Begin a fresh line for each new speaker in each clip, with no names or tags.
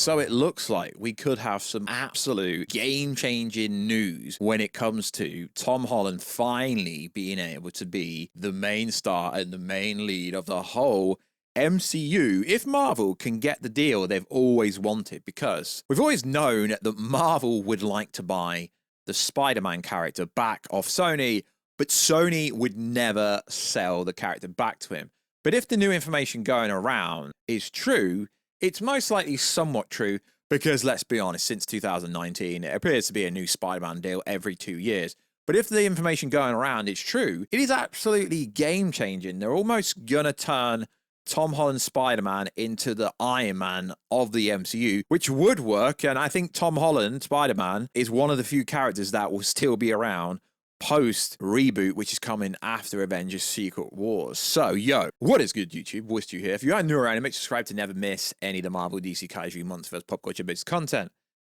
So it looks like we could have some absolute game-changing news when it comes to Tom Holland finally being able to be the main star and the main lead of the whole MCU, if Marvel can get the deal they've always wanted, because we've always known that Marvel would like to buy the Spider-Man character back off Sony, but Sony would never sell the character back to him. But if the new information going around is true, it's most likely somewhat true, because let's be honest, since 2019, it appears to be a new Spider-Man deal every 2 years. But if the information going around is true, it is absolutely game-changing. They're almost gonna turn Tom Holland's Spider-Man into the Iron Man of the MCU, which would work, and I think Tom Holland, Spider-Man, is one of the few characters that will still be around post-reboot, which is coming after Avengers Secret Wars. So, yo, what is good, YouTube? Warstu here. If you are new around, make sure to subscribe to never miss any of the Marvel, DC, Kaiju, Monsterverse, pop culture-based content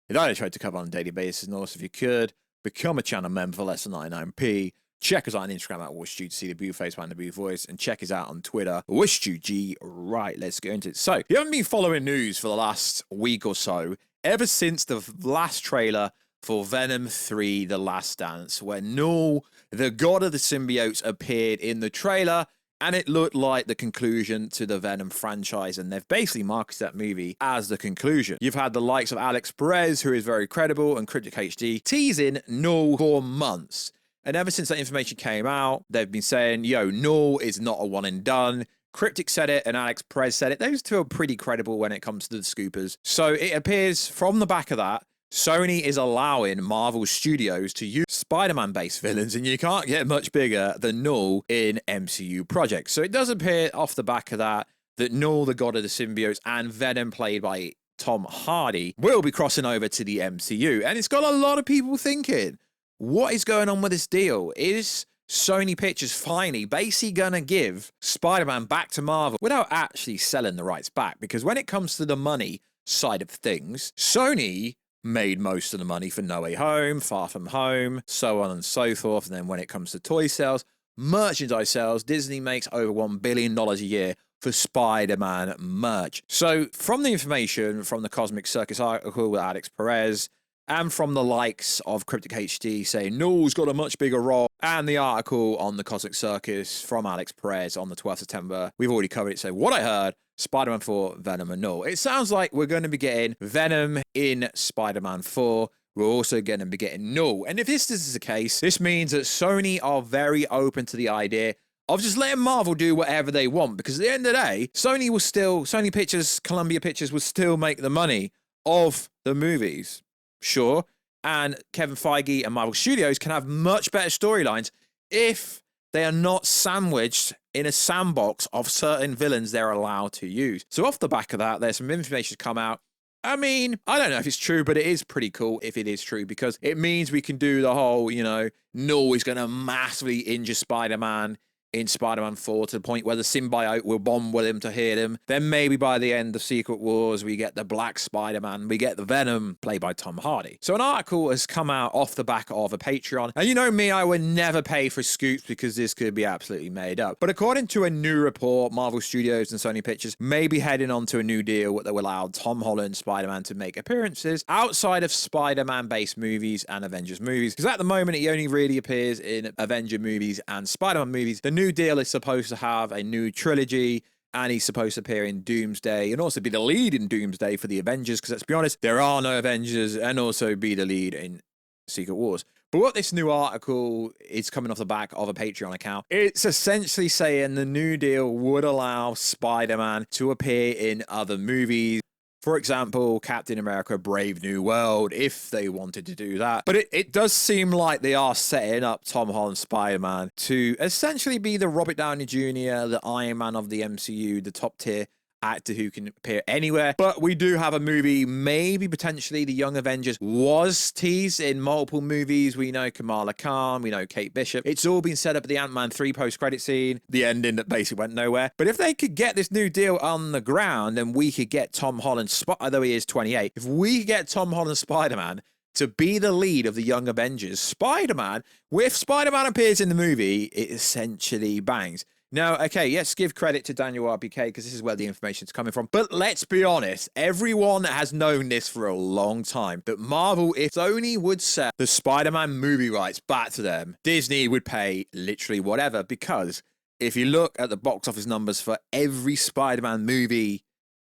that I try to cover on a daily basis. And also, if you could, become a channel member for less than 99p. Check us out on Instagram at Warstu to see the blue face behind the blue voice, and check us out on Twitter, WarstuG. Right, let's get into it. So, you haven't been following news for the last week or so, ever since the last trailer for Venom 3, The Last Dance, where Null, the god of the symbiotes, appeared in the trailer, and it looked like the conclusion to the Venom franchise, and they've basically marketed that movie as the conclusion. You've had the likes of Alex Perez, who is very credible, and Cryptic HD teasing Null for months. And ever since that information came out, they've been saying, yo, Null is not a one and done. Cryptic said it and Alex Perez said it. Those two are pretty credible when it comes to the scoopers. So it appears from the back of that, Sony is allowing Marvel Studios to use Spider-Man based villains, and you can't get much bigger than Null in MCU projects. So it does appear off the back of that Null, the god of the symbiotes, and Venom, played by Tom Hardy, will be crossing over to the MCU. And it's got a lot of people thinking, what is going on with this deal? Is Sony Pictures finally basically gonna give Spider-Man back to Marvel without actually selling the rights back? Because when it comes to the money side of things, Sony made most of the money for No Way Home, Far From Home, so on and so forth. And then when it comes to toy sales, merchandise sales, Disney makes over $1 billion a year for Spider-Man merch. So from the information from the Cosmic Circus article with Alex Perez, and from the likes of Cryptic HD saying Null's got a much bigger role, and the article on the Cosmic Circus from Alex Perez on the 12th of September, we've already covered it. So what I heard, Spider-Man 4, Venom, and Null. It sounds like we're going to be getting Venom in Spider-Man 4. We're also going to be getting Null. And if this is the case, this means that Sony are very open to the idea of just letting Marvel do whatever they want. Because at the end of the day, Sony Pictures, Columbia Pictures will still make the money of the movies. Sure, and Kevin Feige and Marvel Studios can have much better storylines if they are not sandwiched in a sandbox of certain villains they're allowed to use. So off the back of that, there's some information to come out. I mean, I don't know if it's true, but it is pretty cool if it is true, because it means we can do the whole, Null is going to massively injure Spider-Man in Spider-Man 4 to the point where the symbiote will bond with him to hit him. Then maybe by the end of Secret Wars, we get the Black Spider-Man, we get the Venom, played by Tom Hardy. So an article has come out off the back of a Patreon. And you know me, I would never pay for scoops because this could be absolutely made up. But according to a new report, Marvel Studios and Sony Pictures may be heading on to a new deal that will allow Tom Holland, Spider-Man, to make appearances outside of Spider-Man-based movies and Avengers movies. Because at the moment, he only really appears in Avenger movies and Spider-Man movies. The new deal is supposed to have a new trilogy, and he's supposed to appear in Doomsday and also be the lead in Doomsday for the Avengers, because let's be honest, there are no Avengers, and also be the lead in Secret Wars. But what this new article is coming off the back of a Patreon account, it's essentially saying the new deal would allow Spider-Man to appear in other movies. For example, Captain America Brave New World, if they wanted to do that. But it does seem like they are setting up Tom Holland Spider-Man to essentially be the Robert Downey Jr., the Iron Man of the MCU, the top tier actor who can appear anywhere. But we do have a movie, maybe potentially the Young Avengers was teased in multiple movies. We know Kamala Khan, we know Kate Bishop. It's all been set up at the Ant-Man 3 post-credit scene, the ending that basically went nowhere. But if they could get this new deal on the ground, then we could get Tom Holland, although he is 28, if we get Tom Holland Spider-Man to be the lead of the Young Avengers, Spider-Man, if Spider-Man appears in the movie, it essentially bangs. Now, okay, yes, give credit to Daniel RBK because this is where the information's coming from. But let's be honest, everyone has known this for a long time. That Marvel, if Sony would sell the Spider-Man movie rights back to them, Disney would pay literally whatever. Because if you look at the box office numbers for every Spider-Man movie,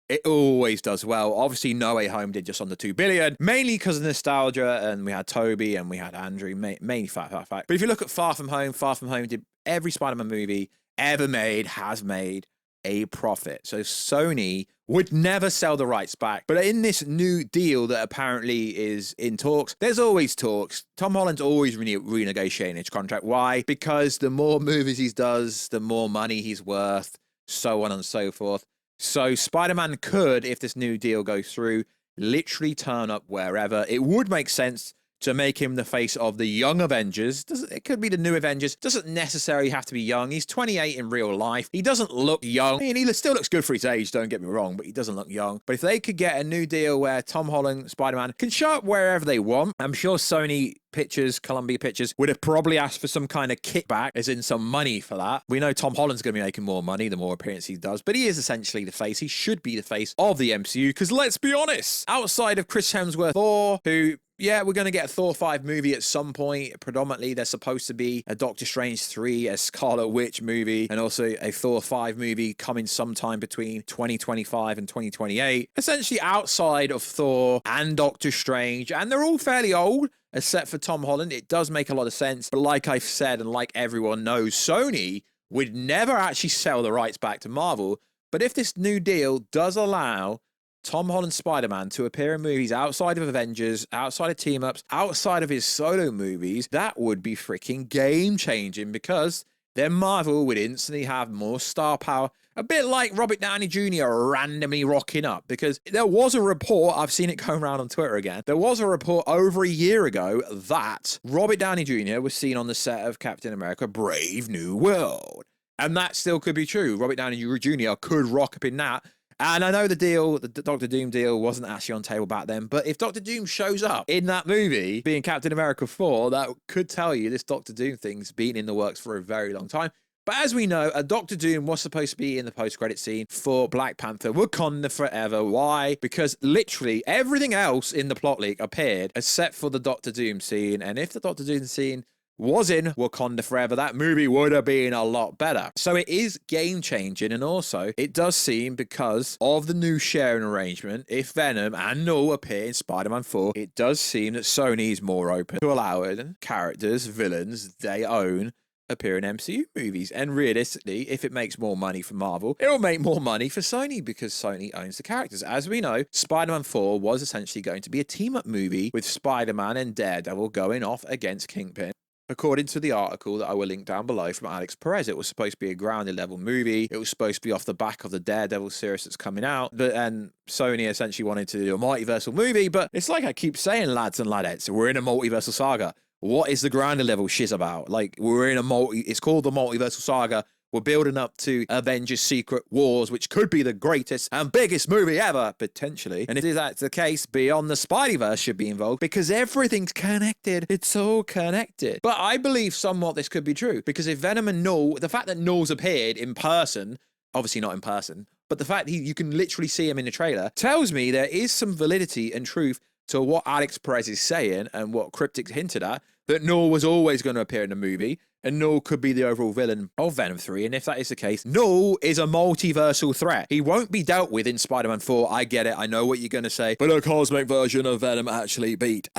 it always does well. Obviously, No Way Home did just under 2 billion, mainly because of nostalgia, and we had Toby and we had Andrew, mainly fact. But if you look at Far From Home did every Spider-Man movie ever made, has made a profit. So Sony would never sell the rights back. But in this new deal that apparently is in talks, there's always talks. Tom Holland's always renegotiating his contract. Why? Because the more movies he does, the more money he's worth, so on and so forth. So Spider-Man could, if this new deal goes through, literally turn up wherever. It would make sense to make him the face of the young Avengers. It could be the new Avengers. Doesn't necessarily have to be young. He's 28 in real life. He doesn't look young. I mean, he still looks good for his age, don't get me wrong, but he doesn't look young. But if they could get a new deal where Tom Holland, Spider-Man, can show up wherever they want, I'm sure Sony Pictures, Columbia Pictures, would have probably asked for some kind of kickback, as in some money for that. We know Tom Holland's going to be making more money the more appearances he does, but he is essentially the face. He should be the face of the MCU, because let's be honest, outside of Chris Hemsworth, Thor, who... yeah, we're going to get a Thor 5 movie at some point. Predominantly, there's supposed to be a Doctor Strange 3, a Scarlet Witch movie, and also a Thor 5 movie coming sometime between 2025 and 2028. Essentially outside of Thor and Doctor Strange, and they're all fairly old, except for Tom Holland. It does make a lot of sense, but like I've said, and like everyone knows, Sony would never actually sell the rights back to Marvel. But if this new deal does allow Tom Holland Spider-Man to appear in movies outside of Avengers, outside of team-ups, outside of his solo movies, that would be freaking game-changing, because then Marvel would instantly have more star power. A bit like Robert Downey Jr. randomly rocking up, because there was a report, I've seen it going around on Twitter again, there was a report over a year ago that Robert Downey Jr. was seen on the set of Captain America Brave New World. And that still could be true. Robert Downey Jr. could rock up in that. And I know the deal, the Doctor Doom deal, wasn't actually on table back then, but if Doctor Doom shows up in that movie, being Captain America 4, that could tell you this Doctor Doom thing's been in the works for a very long time. But as we know, a Doctor Doom was supposed to be in the post-credit scene for Black Panther, Wakanda Forever. Why? Because literally everything else in the plot leak appeared except for the Doctor Doom scene. And if the Doctor Doom scene was in Wakanda Forever, that movie would have been a lot better. So it is game-changing, and also it does seem, because of the new sharing arrangement, if Venom and Null appear in Spider-Man 4, it does seem that Sony is more open to allowing characters, villains they own, appear in MCU movies. And realistically, if it makes more money for Marvel, it will make more money for Sony, because Sony owns the characters. As we know, Spider-Man 4 was essentially going to be a team-up movie with Spider-Man and Daredevil going off against Kingpin. According to the article that I will link down below from Alex Perez, it was supposed to be a grounded level movie. It was supposed to be off the back of the Daredevil series that's coming out. And Sony essentially wanted to do a multiversal movie. But it's like I keep saying, lads and ladettes, we're in a multiversal saga. What is the grounded level shiz about? Like, we're in it's called the multiversal saga. We're building up to Avengers Secret Wars, which could be the greatest and biggest movie ever, potentially. And if that's the case, Beyond the Spidey-Verse should be involved, because everything's connected. It's all connected. But I believe somewhat this could be true, because if Venom and Null, the fact that Null's appeared in person, obviously not in person, but the fact you can literally see him in the trailer, tells me there is some validity and truth to what Alex Perez is saying and what Cryptic hinted at, that Null was always going to appear in the movie, and Null could be the overall villain of Venom 3. And if that is the case, Null is a multiversal threat. He won't be dealt with in Spider-Man 4. I get it. I know what you're going to say. But a cosmic version of Venom actually beat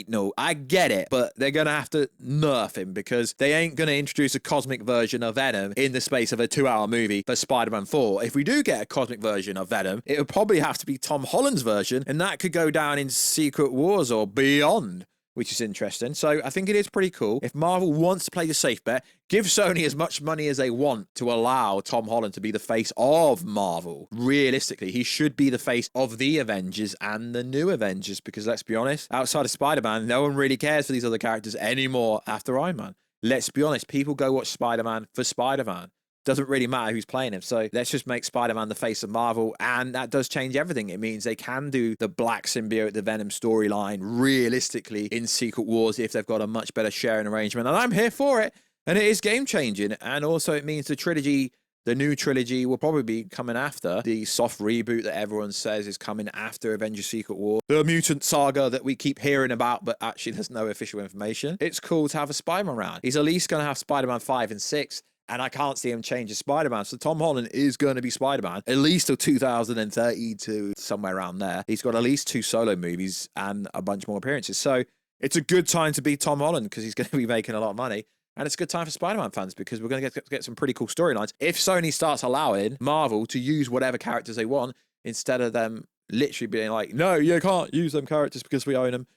Null. I get it. But they're going to have to nerf him, because they ain't going to introduce a cosmic version of Venom in the space of a 2-hour movie for Spider-Man 4. If we do get a cosmic version of Venom, it would probably have to be Tom Holland's version, and that could go down in Secret Wars or beyond, which is interesting. So I think it is pretty cool. If Marvel wants to play the safe bet, give Sony as much money as they want to allow Tom Holland to be the face of Marvel. Realistically, he should be the face of the Avengers and the new Avengers, because let's be honest, outside of Spider-Man, no one really cares for these other characters anymore after Iron Man. Let's be honest, people go watch Spider-Man for Spider-Man. Doesn't really matter who's playing him. So let's just make Spider-Man the face of Marvel. And that does change everything. It means they can do the Black symbiote, the Venom storyline realistically in Secret Wars if they've got a much better sharing arrangement. And I'm here for it. And it is game changing. And also it means the new trilogy will probably be coming after the soft reboot that everyone says is coming after Avengers Secret War. The mutant saga that we keep hearing about, but actually there's no official information. It's cool to have a Spider-Man around. He's at least going to have Spider-Man 5 and 6. And I can't see him change his Spider-Man. So Tom Holland is going to be Spider-Man at least till 2032, somewhere around there. He's got at least 2 solo movies and a bunch more appearances. So it's a good time to be Tom Holland because he's going to be making a lot of money. And it's a good time for Spider-Man fans because we're going to get some pretty cool storylines. If Sony starts allowing Marvel to use whatever characters they want, instead of them literally being like, no, you can't use them characters because we own them.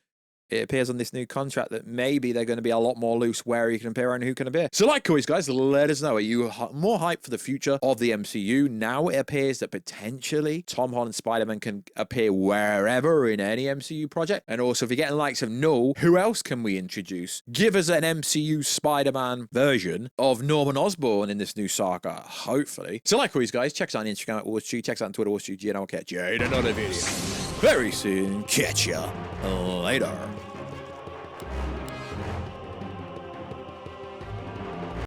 It appears on this new contract that maybe they're going to be a lot more loose where you can appear and who can appear. So like always, guys, let us know. Are you more hyped for the future of the MCU? Now it appears that potentially Tom Holland Spider-Man can appear wherever in any MCU project. And also, if you're getting likes of Null, who else can we introduce? Give us an MCU Spider-Man version of Norman Osborn in this new saga, hopefully. So like always, guys, check us out on Instagram at Warstu, check us out on Twitter, Warstu, and I'll catch you in another video very soon. Catch ya later.